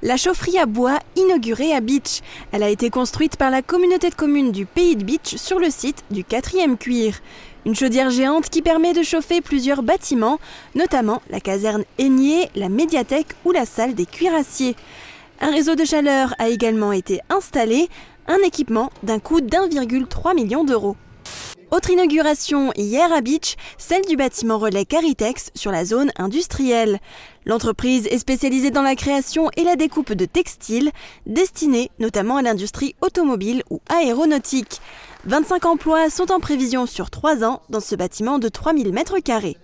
La chaufferie à bois inaugurée à Bitche. Elle a été construite par la communauté de communes du Pays de Bitche sur le site du 4e cuir. Une chaudière géante qui permet de chauffer plusieurs bâtiments, notamment la caserne Aigné, la médiathèque ou la salle des cuirassiers. Un réseau de chaleur a également été installé, un équipement d'un coût d'1,3 million d'euros. Autre inauguration hier à Bitche, celle du bâtiment relais Caritex sur la zone industrielle. L'entreprise est spécialisée dans la création et la découpe de textiles, destinés notamment à l'industrie automobile ou aéronautique. 25 emplois sont en prévision sur 3 ans dans ce bâtiment de 3000 m².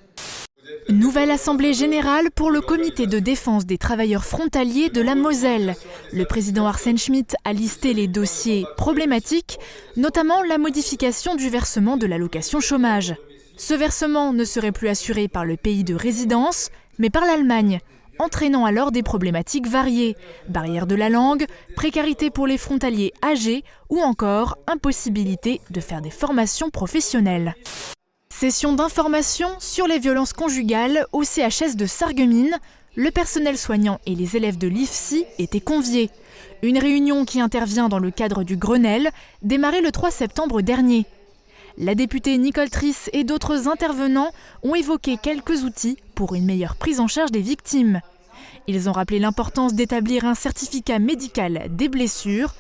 Nouvelle assemblée générale pour le comité de défense des travailleurs frontaliers de la Moselle. Le président Arsène Schmitt a listé les dossiers problématiques, notamment la modification du versement de l'allocation chômage. Ce versement ne serait plus assuré par le pays de résidence, mais par l'Allemagne, entraînant alors des problématiques variées. Barrière de la langue, précarité pour les frontaliers âgés ou encore impossibilité de faire des formations professionnelles. Session d'information sur les violences conjugales au CHS de Sarreguemines. Le personnel soignant et les élèves de l'IFSI étaient conviés. Une réunion qui intervient dans le cadre du Grenelle, démarré le 3 septembre dernier. La députée Nicole Triss et d'autres intervenants ont évoqué quelques outils pour une meilleure prise en charge des victimes. Ils ont rappelé l'importance d'établir un certificat médical des blessures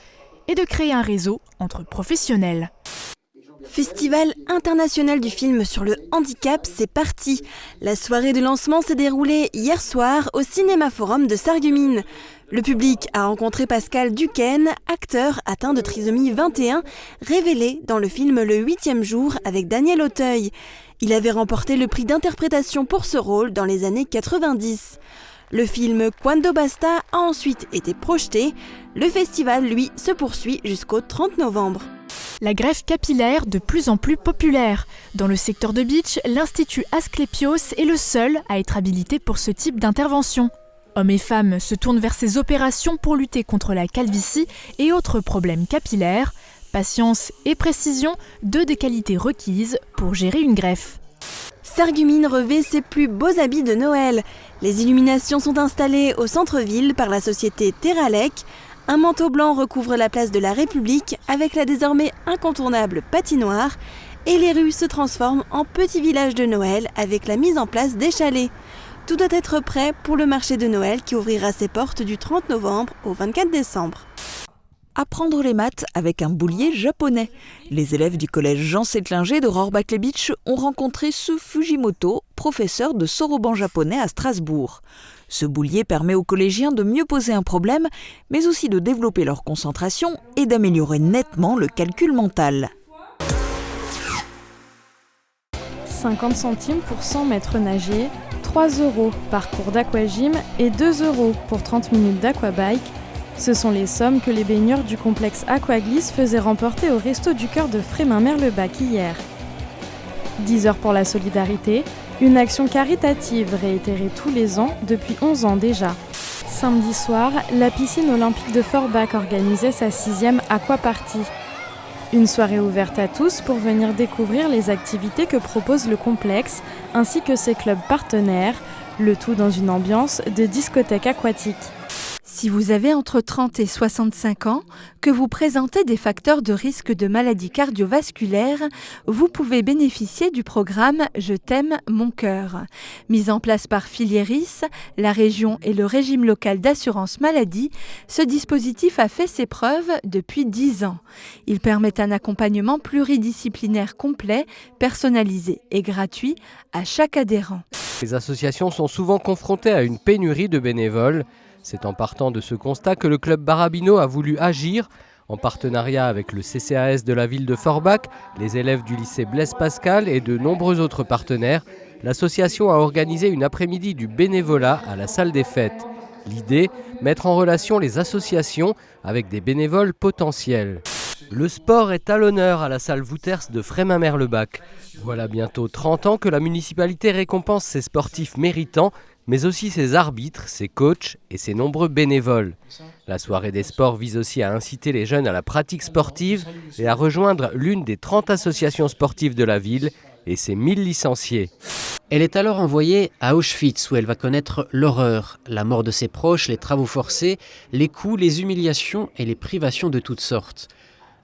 et de créer un réseau entre professionnels. Festival international du film sur le handicap, c'est parti. La soirée de lancement s'est déroulée hier soir au Cinéma Forum de Sarreguemines. Le public a rencontré Pascal Duquesne, acteur atteint de trisomie 21, révélé dans le film Le 8e jour avec Daniel Auteuil. Il avait remporté le prix d'interprétation pour ce rôle dans les années 90. Le film Quando Basta a ensuite été projeté. Le festival, lui, se poursuit jusqu'au 30 novembre. La greffe capillaire de plus en plus populaire. Dans le secteur de Bitche, l'Institut Asclepios est le seul à être habilité pour ce type d'intervention. Hommes et femmes se tournent vers ces opérations pour lutter contre la calvitie et autres problèmes capillaires. Patience et précision, deux des qualités requises pour gérer une greffe. Sarreguemines revêt ses plus beaux habits de Noël. Les illuminations sont installées au centre-ville par la société Terralec. Un manteau blanc recouvre la place de la République avec la désormais incontournable patinoire et les rues se transforment en petit village de Noël avec la mise en place des chalets. Tout doit être prêt pour le marché de Noël qui ouvrira ses portes du 30 novembre au 24 décembre. Apprendre les maths avec un boulier japonais. Les élèves du collège Jean Settlinger de Rohrbach-les-Bitches ont rencontré Su Fujimoto, professeur de soroban japonais à Strasbourg. Ce boulier permet aux collégiens de mieux poser un problème, mais aussi de développer leur concentration et d'améliorer nettement le calcul mental. 50 centimes pour 100 mètres nagés, 3 € par cours d'aquagym et 2 € pour 30 minutes d'aquabike. Ce sont les sommes que les baigneurs du complexe Aquaglisse faisaient remporter au Resto du Cœur de Frémin-Merlebach hier. 10 heures pour la solidarité, une action caritative réitérée tous les ans depuis 11 ans déjà. Samedi soir, la piscine olympique de Forbach organisait sa 6e aquaparty. Une soirée ouverte à tous pour venir découvrir les activités que propose le complexe ainsi que ses clubs partenaires, le tout dans une ambiance de discothèque aquatique. Si vous avez entre 30 et 65 ans, que vous présentez des facteurs de risque de maladies cardiovasculaires, vous pouvez bénéficier du programme Je t'aime, mon cœur. Mis en place par Filieris, la région et le régime local d'assurance maladie, ce dispositif a fait ses preuves depuis 10 ans. Il permet un accompagnement pluridisciplinaire complet, personnalisé et gratuit à chaque adhérent. Les associations sont souvent confrontées à une pénurie de bénévoles. C'est en partant de ce constat que le club Barabino a voulu agir. En partenariat avec le CCAS de la ville de Forbach, les élèves du lycée Blaise Pascal et de nombreux autres partenaires, l'association a organisé une après-midi du bénévolat à la salle des fêtes. L'idée, mettre en relation les associations avec des bénévoles potentiels. Le sport est à l'honneur à la salle Wouters de Frémin-Merlebach. Voilà bientôt 30 ans que la municipalité récompense ses sportifs méritants mais aussi ses arbitres, ses coachs et ses nombreux bénévoles. La soirée des sports vise aussi à inciter les jeunes à la pratique sportive et à rejoindre l'une des 30 associations sportives de la ville et ses 1000 licenciés. Elle est alors envoyée à Auschwitz où elle va connaître l'horreur, la mort de ses proches, les travaux forcés, les coups, les humiliations et les privations de toutes sortes.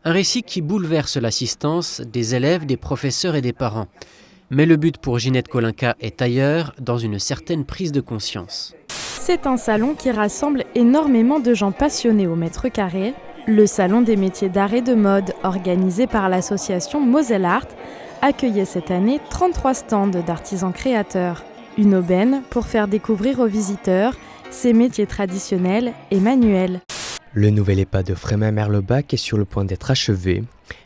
Un récit qui bouleverse l'assistance des élèves, des professeurs et des parents. Mais le but pour Ginette Kolinka est ailleurs, dans une certaine prise de conscience. C'est un salon qui rassemble énormément de gens passionnés au mètre carré. Le salon des métiers d'art et de mode, organisé par l'association Moselle Art, accueillait cette année 33 stands d'artisans créateurs. Une aubaine pour faire découvrir aux visiteurs ces métiers traditionnels et manuels. Le nouvel EHPAD de Frémin-Merlebach est sur le point d'être achevé,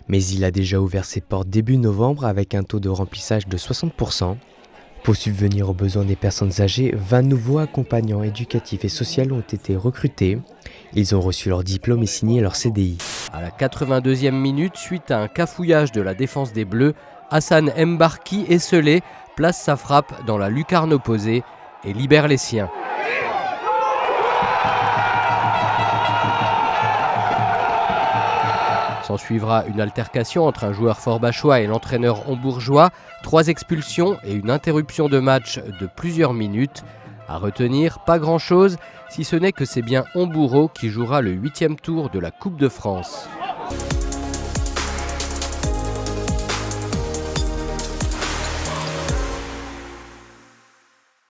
mais il a déjà ouvert ses portes début novembre avec un taux de remplissage de 60%. Pour subvenir aux besoins des personnes âgées, 20 nouveaux accompagnants éducatifs et sociaux ont été recrutés. Ils ont reçu leur diplôme et signé leur CDI. À la 82e minute, suite à un cafouillage de la défense des Bleus, Hassan Mbarki, esselé, place sa frappe dans la lucarne opposée et libère les siens. S'en suivra une altercation entre un joueur forbachois et l'entraîneur hambourgeois, 3 expulsions et une interruption de match de plusieurs minutes. À retenir, pas grand-chose, si ce n'est que c'est bien Hambourreau qui jouera le 8e tour de la Coupe de France.